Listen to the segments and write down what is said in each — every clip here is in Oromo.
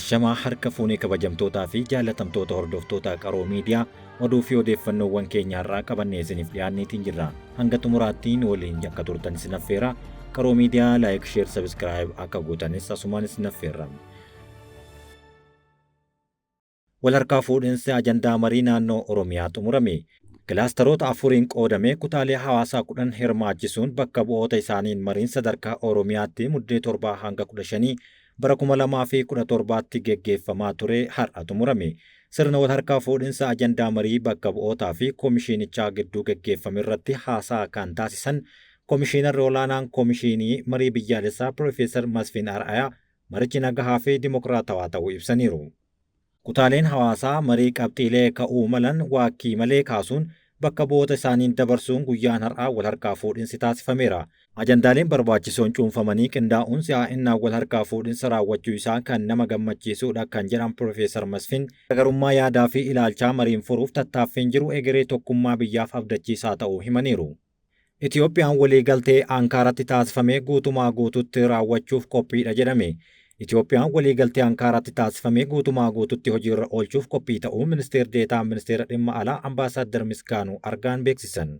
Ashamaa harka fuunee kabajamtootaa fi jaalatamtoota hordoftoota qaroo miidiyaa oduu fi odeeffannoowwan keenya irraa qabannee isiniif dhiyaanneetiin jirra. Hanga xumuraattiin waliin akka turtan isin affeera. Qaroo miidiyaa laayik, sheer, sabiskiraayib akka gootanis asumaan isin affeerra. Wal harkaa fuudhinsi ajandaa marii naannoo Oromiyaa xumurame. Kilaasteroota afuriin qoodamee kutaalee hawaasaa 10 hirmaachisuun bakka bu'oota isaaniin mariin sadarkaa Oromiyaatti muddee 7 hanga 15 bara 2017tti geggeeffamaa ture har'a xumurame. Sirna wal harkaa fuudhinsa ajandaa marii bakka bu'ootaa fi koomishiinichaa gidduu geggeeffame irratti haasaa kan taasisan koomishiinarri olaanaan koomishiinii marii biyyaalessaa Piroofeesar Masfiin Ar'aayaa marichi nagahaa fi dimokiraatawaa ta'uu ibsaniiru. Kutaaleen hawaasaa marii qabxiilee ka'uu malan waakkii malee kaasuun bakka bu'oota isaaniin dabarsuun guyyaan har'aa wal harkaa fuudhinsi taasifameera. Ajandaaleen barbaachisoon cuunfamanii qindaa'uun si'aa'innaa wal harkaa fuudhinsa raawwachuu isaa kan nama gammachiisuudha kan jedhan Piroofeesar Masfiin garaagarummaa yaadaa fi ilaalchaa mariin furuuf tattaaffiin jiru egeree tokkummaa biyyaaf abdachiisaa ta'uu himaniiru. Itiyoophiyaan waliigaltee Ankaaratti taasifamee guutumaa guututti raawwachuuf qophiidha jedhame. Itiyoophiyaan waliigaltee Ankaaratti taasifamee guutumaa guututti hojiirra oolchuuf qophii ta'uu ministeerri deetaa ministeera dhimma alaa Ambaasaadder Misgaanuu Argaan beeksisan.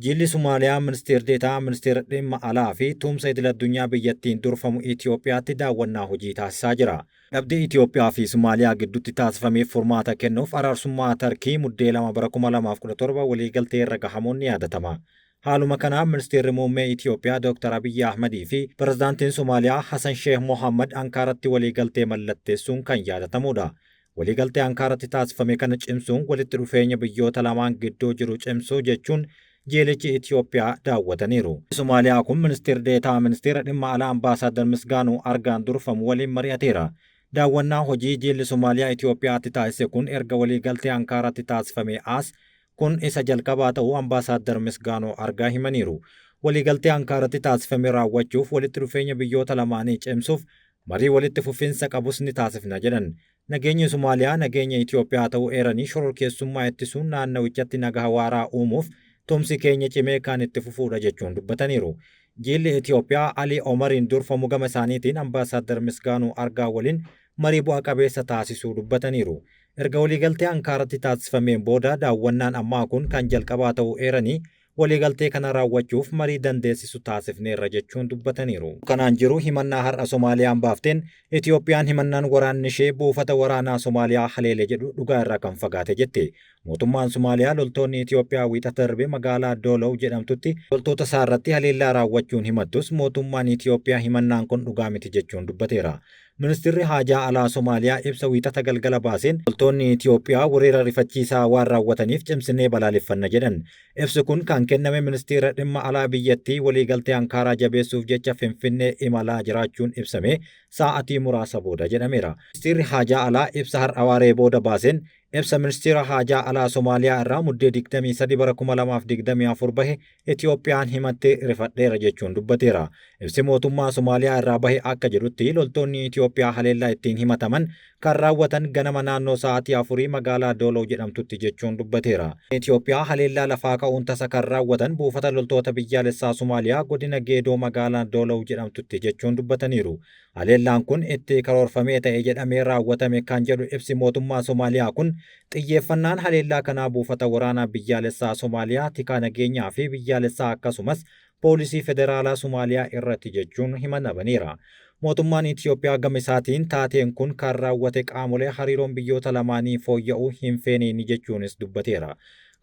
Jilli Somaaliyaa ministeerri deetaa ministeera dhimma alaa fi tumsa idil-addunyaa biyyattiin durfamu Itiyoophiyaatti daawwannaa hojii taasisaa jira. Dhabdee Itiyoophiyaa fi Somaaliyaa gidduutti taasifameef furmaata kennuuf araarsummaa Tarkii muddee 2 bara 2017 waliigaltee irra gahamuun ni yaadatama. Haaluma kanaan ministeerri muummee Itiyoophiyaa Dr. Abiyyi Ahmadii fi pirezidaantiin Somaaliyaa Hassan Sheekh Mohammad Ankaaratti waliigaltee mallatteessuun kan yaadatamudha. Waliigaltee Ankaaratti taasifame kana cimsuun walitti dhufeenya biyyoota lamaan gidduu jiru cimsuu jechuun jeelichi Itiyoophiyaa daawwataniiru. Somaaliyaa kun ministeerri deetaa ministeera dhimma alaa Ambaasaadder Misgaanuu Argaan durfamu waliin mari'ateera. Daawwannaa hojii jeelli Somaaliyaa Itiyoophiyaatti taasise kun erga waliigaltee Ankaaratti taasifame as kun isa jalqabaa ta'uu Ambaasaadder Misgaanuu Argaa himaniiru. Waliigaltee Ankaaratti taasifame raawwachuuf walitti dhufeenya biyyoota lamaanii cimsuuf marii walitti fufinsa qabus ni taasifna jedhan. Nageenyi Somaaliyaa nageenya Itiyoophiyaa ta'uu eeranii shororkeessummaa ittisuun naannawichatti nagaa waaraa uumuuf tumsi keenya cimee kan itti fufuudha jechuun dubbataniiru. Jilli Itiyoophiyaa Alii Omariin durfamu gama isaaniitiin Ambaasaadder Misgaanuu Argaa waliin marii bu'a qabeessa taasisuu dubbataniiru. Erga waliigaltee Ankaaratti taasifameen booda daawwannaan ammaa kun kan jalqabaa ta'uu eeranii waliigaltee kana raawwachuuf marii dandeessisu taasifneerra jechuun dubbataniiru. Kanaan jiru himannaa har'a Somaaliyaan baafteen Itiyoophiyaan himannaan waraanni ishee buufata waraanaa Somaaliyaa haleele jedhu dhugaa irraa kan fagaate jette. Mootummaan Somaaliyaa loltoonni Itiyoophiyaa wiixata darbe magaalaa Doolow jedhamtutti loltoota isaa irratti haleellaa raawwachuun himattus mootummaan Itiyoophiyaa himannaan kun dhugaa miti jechuun dubbateera. Ministeerri haajaa alaa Somaaliyaa ibsa wiixata galgala baaseen loltoonni Itiyoophiyaa weerara rifachiisaa waan raawwataniif cimsinee balaaleffanna jedhan. Ibsi kun kan kenname ministeera dhimma alaa biyyattii waliigaltee Ankaaraa jabeessuuf jecha Finfinnee imalaa jiraachuun ibsame sa'aatii muraasa booda jedhameera. Ministeerri haajaa alaa ibsa har'a waaree booda baaseen ibsa ministeera haajaa alaa Somaaliyaa irraa muddee 23 bara 2024 bahe Itiyoophiyaan himattee rifadheera jechuun dubbateera. Ibsi mootummaa Somaaliyaa irraa bahe akka jedhutti loltoonni Itiyoophiyaa haleellaa ittiin himataman kan raawwatan ganama naannoo sa'aatii 4 magaalaa Doolow jedhamtutti jechuun dubbateera. Itiyoophiyaa haleellaa lafaa ka'uun tasa kan raawwatan buufata loltoota biyyaalessaa Somaaliyaa godina Geedoo magaalaa Doolow jedhamtutti jechuun dubbataniiru. Haleellaan kun itti karoorfamee ta'e jedhamee raawwatame kan jedhu ibsi mootummaa Somaaliyaa kun xiyyeeffannaan haleellaa kanaa buufata waraanaa biyyaalessaa Somaaliyaa, tikaa nageenyaa fi biyyaalessaa akkasumas poolisii federaalaa Somaaliyaa irratti jechuun himanabaneera. Mootummaan Itiyoophiyaa gama isaatiin taateen kun kan raawwate qaamolee hariiroon biyyoota lamaanii fooyya'uu hin feeneen jechuunis dubbateera.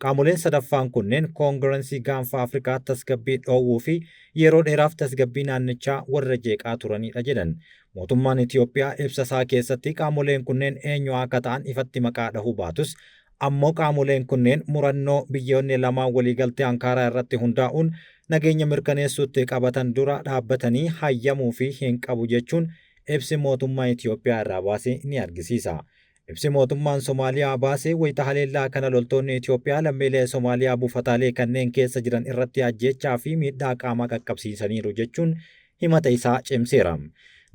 Qaamoleen sadaffaan kunneen koongirensii gaanfa Afrikaa tasgabbii dhoowwuu fi yeroo dheeraaf tasgabbii naannichaa warra jeeqaa turanidha jedhan. Mootummaan Itiyoophiyaa ibsa isaa keessatti qaamoleen kunneen eenyu akka ta'an ifatti maqaa dhahuu baatus ammoo qaamoleen kunneen murannoo biyyoonni lamaan waliigaltee Ankaaraa irratti hundaa'uun nageenya mirkaneessuutti qabatan dura dhaabbatanii hayyamuu fi hin qabu jechuun ibsi mootummaa Itiyoophiyaa irraa baase ni argisiisa. Ibsi mootummaan Somaaliyaa baase wayita haleellaa kana loltoonni Itiyoophiyaa lammiilee Somaaliyaa buufataalee kanneen keessa jiran irratti ajjeechaa fi miidhaa qaamaa qaqqabsiisaniiru jechuun himata isaa cimseera.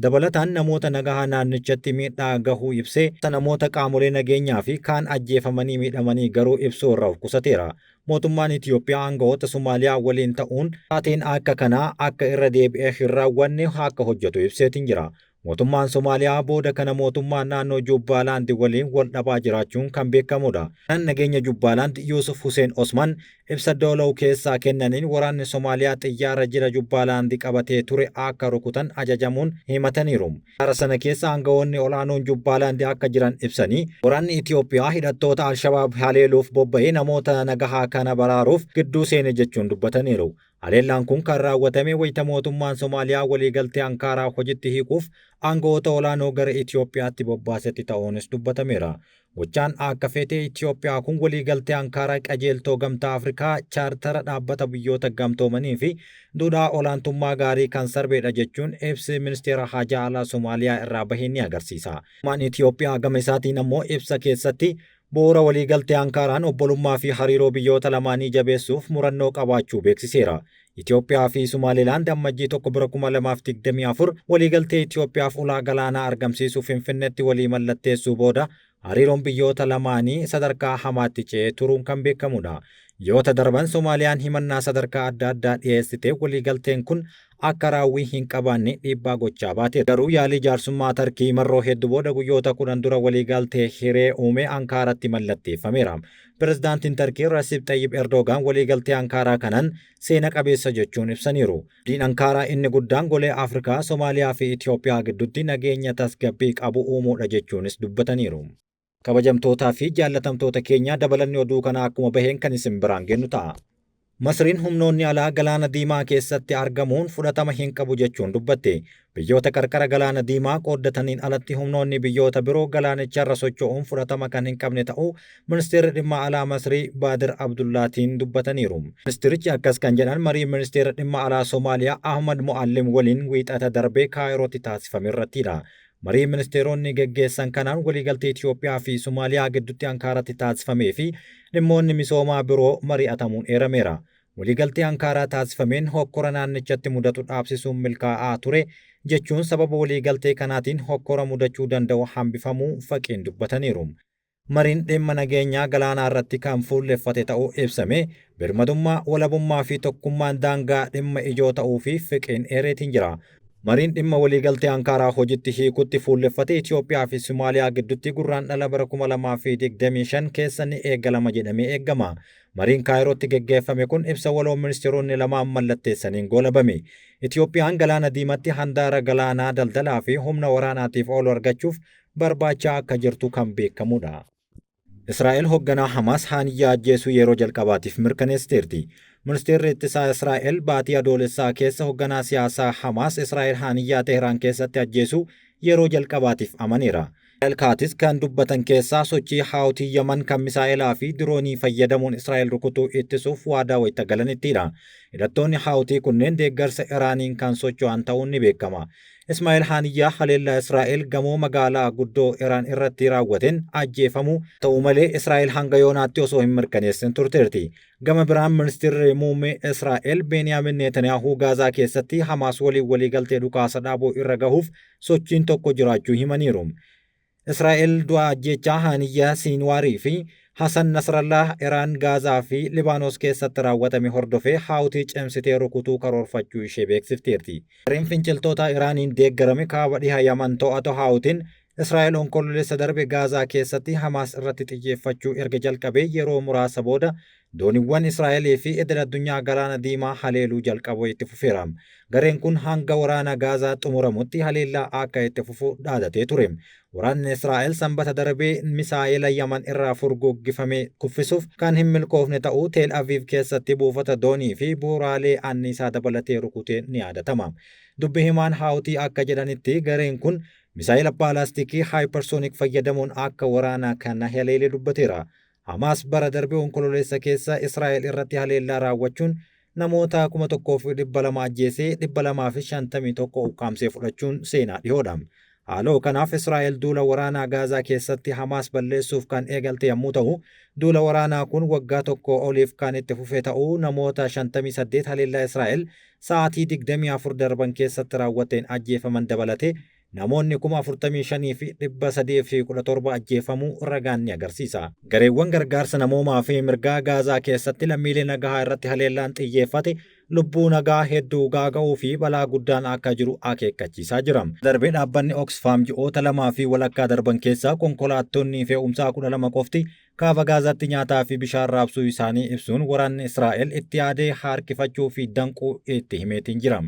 Dabalataan namoota nagahaa naannichatti miidhaa gahuu ibsee namoota qaamolee nageenyaa fi kaan ajjeefamanii miidhamanii garuu ibsuu irraa of qusateera. Mootummaan Itiyoophiyaa aangawoota Somaaliyaa waliin ta'uun taateen akka kanaa akka irra deebi'ee hin raawwanne akka hojjetu ibseetiin jira. Mootummaan Somaaliyaa booda kana mootummaan naannoo Jubbaalaandi waliin wal dhabaa jiraachuun kan beekamudha. Kan nageenya Jubbaalaand Yuusuf Huseen Osman ibsa doola'u keessaa kennaniin waraanni Somaaliyaa xiyyaara jira Jubbaalaandi qabatee ture akka rukutan ajajamuun himataniiru. Xiyyaara sana keessa aangawoonni olaanoon Jubbaalaandi akka jiran ibsanii waraanni Itoophiyaa hidhattoota Alshabaab haleeluuf bobba'ee namoota nagahaa kana baraaruuf gidduu seene jechuun dubbataniiru. Haleellaan kun kan raawwatame wayita mootummaan Somaaliyaa waliigaltee Ankaaraa hojiitti hiikuuf aangawoota olaanoo gara Itoophiyaatti bobbaasetti ta'uunis dubbatameera. Gochaan akka feetee Itoophiyaa kun waliigaltee Ankaaraa qajeeltoo gamtaa Afrikaa chaartara dhaabbata biyyoota gamtoomanii fi duudhaa olaantummaa gaarii kan sarbeedha jechuun ibsi ministeera haajaa alaa Somaaliyaa irraa bahee ni agarsiisa. Mootummaan Itoophiyaa gama isaatiin ammoo ibsa keessatti bu'uura waliigaltee Ankaaraan obbolummaa fi hariiroo biyyoota lamaanii jabeessuuf murannoo qabaachuu beeksiseera. Itoophiyaa fi Somaalilaand ammajjii 1 waliigaltee Itoophiyaaf ulaa galaanaa argamsiisuuf Finfinneetti walii mallatteessuu booda hariiroon biyyoota lamaanii sadarkaa hamaatti ce'ee turuun kan beekamudha. Yoota darban Somaaliyaan himannaa sadarkaa adda addaa dhiyeessitee waliigalteen kun akka raawwii hin qabaanne dhiibbaa gochaa baate. Garuu yaalii jaarsummaa Tarkii marroo hedduu booda guyyoota 10 dura waliigaltee hiree uume Ankaaratti mallatteeffameera. Pirezidaantiin Tarkii Rasiib Xayyib Erdogaan waliigaltee Ankaaraa kanan seena qabeessa jechuun ibsaniiru. Diin Ankaaraa inni guddaan golee Afrikaa, Somaaliyaa fi Itoophiyaa gidduutti nageenya tasgabbii qabu uumuudha jechuunis dubbataniiru. Kabajamtootaa fi jaallatamtoota keenya dabalanni oduu kana akkuma baheen kan isin biraan gennu ta'a. Masriin humnoonni alaa galaana diimaa keessatti argamuun fudhatama hin qabu jechuun dubbatte. Biyyoota qarqara galaana diimaa qooddataniin alatti humnoonni biyyoota biroo galaanicharra socho'uun fudhatama kan hin qabne ta'uu ministeerri dhimma alaa Masrii Baadir Abdullaatiin dubbataniiru. Ministerichi akkas kan jedhan marii ministeera dhimma alaa Somaaliyaa Ahmad Mo'allim waliin wiixata darbee Kaayirootti taasifame irrattidha. Marii ministeeronni geggeessan kanaan waliigaltee Itoophiyaa fi Somaaliyaa gidduutti Ankaaratti taasifamee fi dhimmoonni misoomaa biroo mari'atamuun eerameera. Waliigaltee Ankaaraa taasifameen hokkora naannichatti mudatu dhaabsisuun milkaa'aa ture jechuun sababa waliigaltee kanaatiin hokkora mudachuu danda'u hambifamuu faqiin dubbataniiru. Mariin dhimma nageenyaa galaanaa irratti kan fuulleffate ta'uu ibsame birmadummaa, walabummaa fi tokkummaan daangaa dhimma ijoo ta'uu fi fiqiin eereetiin jira. Mariin dhimma waliigaltee Ankaaraa hojiitti hiikutti fuulleffate Itoophiyaa fi Somaaliyaa gidduutti gurraandhala bara 2025 keessa ni eegalama jedhamee eegama. Mariin Kaayirootti geggeeffame kun ibsa waloo ministeeronni lamaan mallatteessaniin goolabame. Itoophiyaan galaana diimatti handaara galaanaa daldalaa fi humna waraanaatiif oolu argachuuf barbaachaa akka jirtu kan beekamudha. Israa'el hoogganaa Hamaas Haniyyaa ajjeesuu yeroo jalqabaatiif mirkaneessiteerti. Ministeerri ittisaa Israa'el baatii adoolessaa keessa hoogganaa siyaasaa Hamaas Israa'el Haniyyaa Teheraan keessatti ajjeesuu yeroo jalqabaatiif amaneera. Elkaatis kan dubbatan keessaa sochii Haawtii Yaman kan misaa'elaa fi diroonii fayyadamuun Israa'el rukutuu ittisuuf waadaa wayita galanittidha. Hidhattoonni Haawtii kunneen deeggarsa Iraaniin kan socho'an ta'uun ni beekama. Ismaa'eel Haniyyaa haleellaa Israa'el gamoo magaalaa guddoo Iraan irratti raawwateen ajjeefamuu ta'u malee Israa'el hanga yoonaatti osoo hin mirkaneessin turteerti. Gama biraan ministeerri muummee Israa'el Beniyaamin Netanyaahuu Gaazaa keessatti Hamaas waliin waliigaltee dhukaasa dhaabuu irra gahuuf sochiin tokko jiraachuu himaniiru. Israa'el du'a ajjechaa Haniyyaa Siinwaarii fi Hasan Nasrallah Iraan Gaazaa fi Libaanos keessatti raawwatame hordofee Haawtii cimsitee rukutuu karoorfachuu ishee beeksifteerti. Gareen finciltoota Iraaniin deeggarame kaaba dhiha Yaman to'atu Haawtiin Israa'el onkololeessa darbe Gaazaa keessatti Hamaas irratti xiyyeeffachuu erga jalqabee yeroo muraasa booda dooniiwwan Israa'elii fi idil-addunyaa galaana diimaa haleeluu jalqabuu itti fufeera. Gareen kun hanga waraana Gaazaa xumuramutti haleellaa akka itti fufu dhaadatee ture. Waraanni Israa'el sanbata darbee misaa'ela Yaman irraa furguggifame kuffisuuf kan hin milkoofne ta'uu Teel Aviv keessatti buufata doonii fi bu'uuraalee anniisaa dabalatee rukutee ni yaadatama. Dubbi himaan Haawtii akka jedhanitti gareen kun misaa'ela baalaastikii haayiparsoonik fayyadamuun akka waraanaa kana haleelee dubbateera. Hamaas bara darbe onkololeessa keessa Israa'el irratti haleellaa raawwachuun namoota 1,200 ajjeesee 251 ukkaamsee fudhachuun seenaa dhihoodha. Haaloo kanaaf Israa'el duula waraanaa Gaazaa keessatti Hamaas balleessuuf kan eegalte yommuu ta'u, duula waraanaa kun waggaa tokko oliif kan itti fufe ta'uu namoota 58 haleellaa Israa'el sa'aatii 24 darban keessatti raawwateen ajjeefaman dabalate namoonni 45,317 ajjeefamuu ragaan ni agarsiisa. Gareewwan gargaarsa namoomaa fi mirgaa Gaazaa keessatti lammiilee nagahaa irratti haleellaan xiyyeeffate lubbuu nagaa hedduu gaaga'uu fi balaa guddaan akka jiru akeekkachiisaa jira. Darbee dhaabbanni Oxfam ji'oota 2.5 darban keessaa konkolaattonni fe'umsaa 12 qofti kaaba Gaazaatti nyaataa fi bishaan raabsuu isaanii ibsuun waraanni Israa'el itti yaadee harkifachuu fi danquu itti himeetiin jira.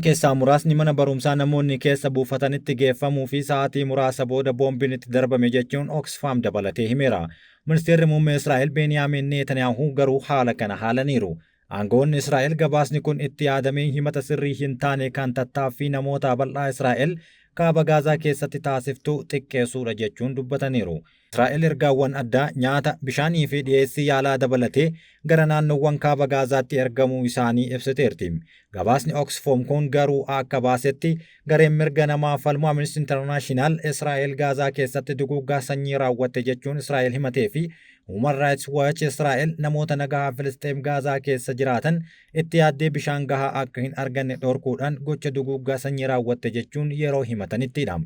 Keessaa muraasni mana barumsaa namoonni keessa buufatanitti geeffamuu fi sa'aatii muraasa booda boombiin itti darbame jechuun Oxfam dabalatee himeera. Ministeerri muummee Israa'el Beniyaamin Netanyaahuu garuu haala kana haalaniiru. Aangoonni Israa'el gabaasni kun itti yaadamee himata sirrii hin taane kan tattaaffii namoota bal'aa Israa'el kaaba Gaazaa keessatti taasiftuu xiqqeessuudha jechuun dubbataniiru. Israa'el ergaawwan addaa nyaata, bishaanii fi dhiyeessii yaalaa dabalatee gara naannoowwan kaaba Gaazaatti ergamuu isaanii ibsiteerti. Gabaasni Oxfam kun garuu akka baasetti gareen mirga namaa falmu Amnesty International Israa'el Gaazaa keessatti duguuggaa sanyii raawwatte jechuun Israa'el himatee fi Human Rights Watch Israa'el namoota nagaa Filisxeem Gaazaa keessa jiraatan itti yaaddee bishaan gahaa akka hin arganne dhorkuudhaan gocha duguuggaa sanyii raawwatte jechuun yeroo himatanittidha.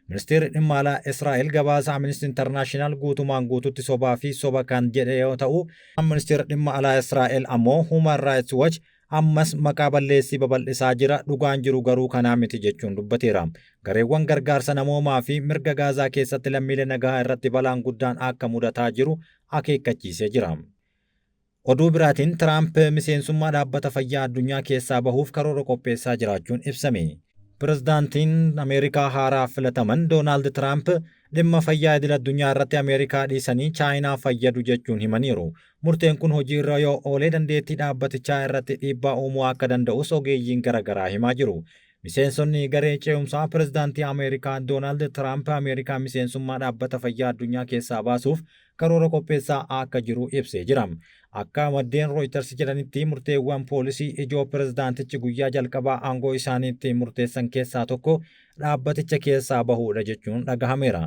Ministeerri dhimma alaa Israa'el gabaasa Amnesty International guutumaan guututti sobaa fi soba kan jedhe yoo ta'u, Ministeerri dhimma alaa Israa'el ammoo Human Rights Watch ammas maqaa balleessii babal'isaa jira, dhugaan jiru garuu kanaa miti jechuun dubbateera. Gareewwan gargaarsa namoomaa fi mirga Gaazaa keessatti lammiilee nagaa irratti balaan guddaan akka mudataa jiru akeekkachiisee jira. Oduu biraatiin Tiraamp miseensummaa dhaabbata fayyaa addunyaa keessaa bahuuf karoora qopheessaa jiraachuun ibsame. Pirezidaantiin Ameerikaa haaraa filataman Doonaald Tiraamp dhimma fayyaa idil addunyaa irratti Ameerikaa dhiisanii Chaayinaa fayyadu jechuun himaniiru. Murteen kun hojiirra yoo oolee dandeettii dhaabbatichaa irratti dhiibbaa uumuu akka danda'us ogeeyyiin garaagaraa himaa jiru. Miseensonni garee ce'umsaa pirezidaantii Ameerikaa Doonaald Tiraamp Ameerikaa miseensummaa dhaabbata fayyaa addunyaa keessaa baasuuf karoora qopheessaa akka jiru ibsee jira. Akka maddeen Reuters jedhanitti murteewwan poolisii ijoo pirezidaantichi guyyaa jalqabaa aangoo isaaniitti murteessan keessaa tokko dhaabbaticha keessaa bahuudha jechuun dhagahameera.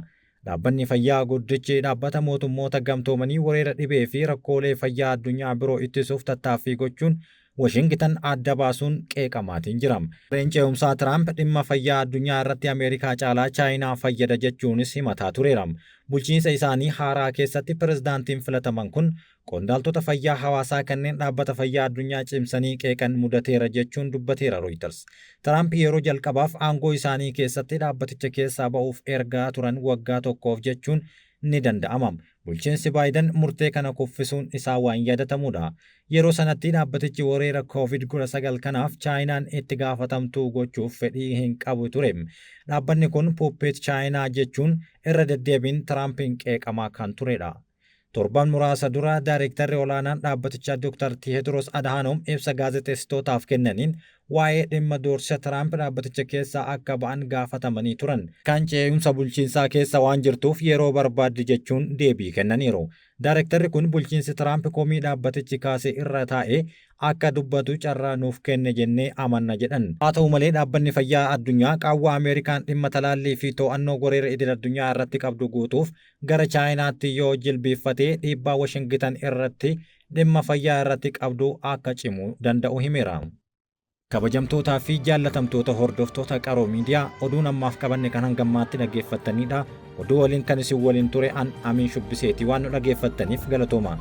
Dhaabbanni fayyaa guddichi dhaabbata mootummoota gamtoomanii weerara dhibee fi rakkoolee fayyaa addunyaa biroo ittisuuf tattaaffii gochuun Washington adda baasuun qeeqamaatiin jira. Gareen ce'umsaa Tiraamp dhimma fayyaa addunyaa irratti Ameerikaa caalaa Chaayinaa fayyada jechuunis himataa tureera. Bulchiinsa isaanii haaraa keessatti pirezidaantiin filataman kun qondaaltota fayyaa hawaasaa kanneen dhaabbata fayyaa addunyaa cimsanii qeeqan mudateera jechuun dubbateera Reuters. Tiraamp yeroo jalqabaaf aangoo isaanii keessatti dhaabbaticha keessaa ba'uuf ergaa turan waggaa tokkoof jechuun ni danda'ama. Bulchiinsi Baayiden murtee kana kuffisuun isaa waan yaadatamudha. Yeroo sanatti dhaabbatichi weerara COVID-19 kanaaf Chaayinaan itti gaafatamtuu gochuuf fedhii hin qabu ture. Dhaabbanni kun puppet Chaayinaa jechuun irra deddeebiin Tiraampiin qeeqamaa kan turedha. Torban muraasa dura Daayirektarri olaanaan dhaabbatichaa Dr. Tewoodiroos Adhaanoom ibsa gaazexeessitootaaf kennaniin waa'ee dhimma doorsisa Tiraamp dhaabbaticha keessaa akka ba'an gaafatamanii turan. Kan ce'umsa bulchiinsaa keessa waan jirtuuf yeroo barbaadde jechuun deebii kennaniiru. Daayirektarri kun bulchiinsi Tiraamp komii dhaabbatichi kaasee irra taa'ee akka dubbatu carraa nuuf kenne jennee amanna jedhan. Haa ta'u malee dhaabbanni fayyaa addunyaa qaawwa Ameerikaan dhimma talaallii fi to'annoo weerara idil addunyaa irratti qabdu guutuuf gara Chaayinaatti yoo jilbiiffatee dhiibbaa Washington irratti dhimma fayyaa irratti qabdu akka cimuu danda'u himeera. Kabajamtootaa fi jaallatamtoota hordoftoota Qaroo Miidiyaa oduun ammaaf qabanne kan hangammaatti dhaggeeffattanidha. Oduu waliin kan isin waliin ture an Amiin Shubbiseeti waan nu dhaggeeffattaniif galatooma.